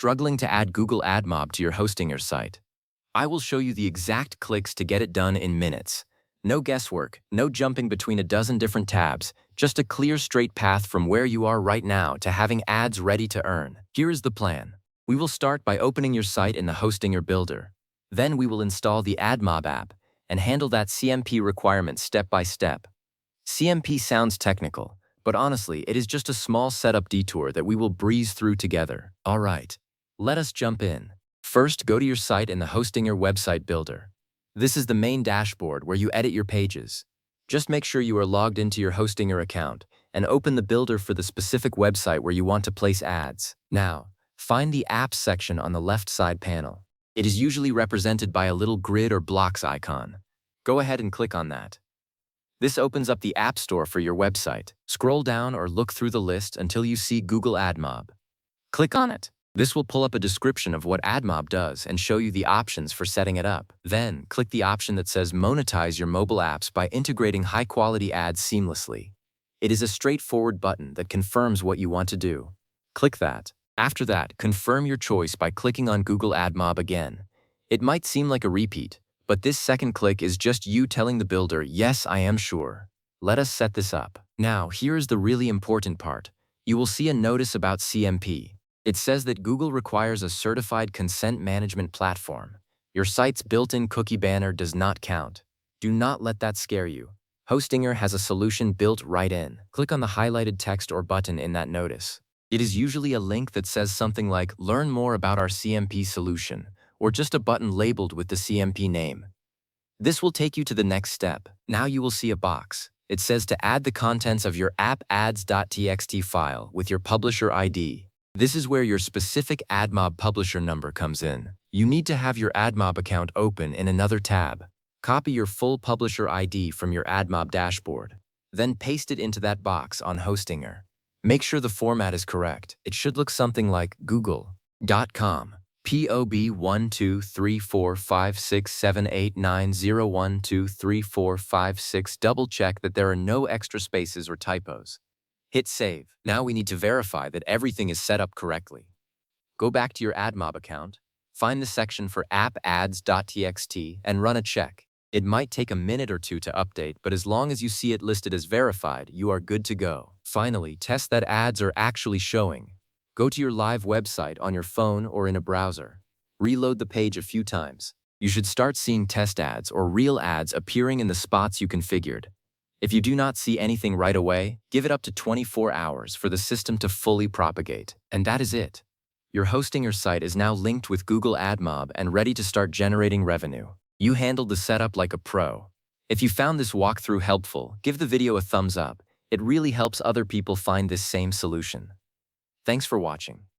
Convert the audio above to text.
struggling to add Google AdMob to your Hostinger site? I will show you the exact clicks to get it done in minutes. No guesswork, no jumping between a dozen different tabs, just a clear straight path from where you are right now to having ads ready to earn. Here is the plan. We will start by opening your site in the Hostinger Builder. Then we will install the AdMob app and handle that CMP requirement step by step. CMP sounds technical, but honestly, it is just a small setup detour that we will breeze through together. All right, let us jump in. First, go to your site in the Hostinger website builder. This is the main dashboard where you edit your pages. Just make sure you are logged into your Hostinger account and open the builder for the specific website where you want to place ads. Now, find the Apps section on the left side panel. It is usually represented by a little grid or blocks icon. Go ahead and click on that. This opens up the App Store for your website. Scroll down or look through the list until you see Google AdMob. Click on it. This will pull up a description of what AdMob does and show you the options for setting it up. Then, click the option that says Monetize your mobile apps by integrating high-quality ads seamlessly. It is a straightforward button that confirms what you want to do. Click that. After that, confirm your choice by clicking on Google AdMob again. It might seem like a repeat, but this second click is just you telling the builder, yes, I am sure. Let us set this up. Now, here is the really important part. You will see a notice about CMP. It says that Google requires a certified consent management platform. Your site's built-in cookie banner does not count. Do not let that scare you. Hostinger has a solution built right in. Click on the highlighted text or button in that notice. It is usually a link that says something like, learn more about our CMP solution, or just a button labeled with the CMP name. This will take you to the next step. Now you will see a box. It says to add the contents of your app-ads.txt file with your publisher ID. This is where your specific AdMob publisher number comes in. You need to have your AdMob account open in another tab. Copy your full publisher ID from your AdMob dashboard. Then paste it into that box on Hostinger. Make sure the format is correct. It should look something like google.com. POB 123456789012345 Double check that there are no extra spaces or typos. Hit save. Now we need to verify that everything is set up correctly. Go back to your AdMob account, find the section for app-ads.txt and run a check. It might take a minute or two to update, but as long as you see it listed as verified, you are good to go. Finally, test that ads are actually showing. Go to your live website on your phone or in a browser. Reload the page a few times. You should start seeing test ads or real ads appearing in the spots you configured. If you do not see anything right away, give it up to 24 hours for the system to fully propagate. And that is it. Your Hostinger site is now linked with Google AdMob and ready to start generating revenue. You handled the setup like a pro. If you found this walkthrough helpful, give the video a thumbs up. It really helps other people find this same solution. Thanks for watching.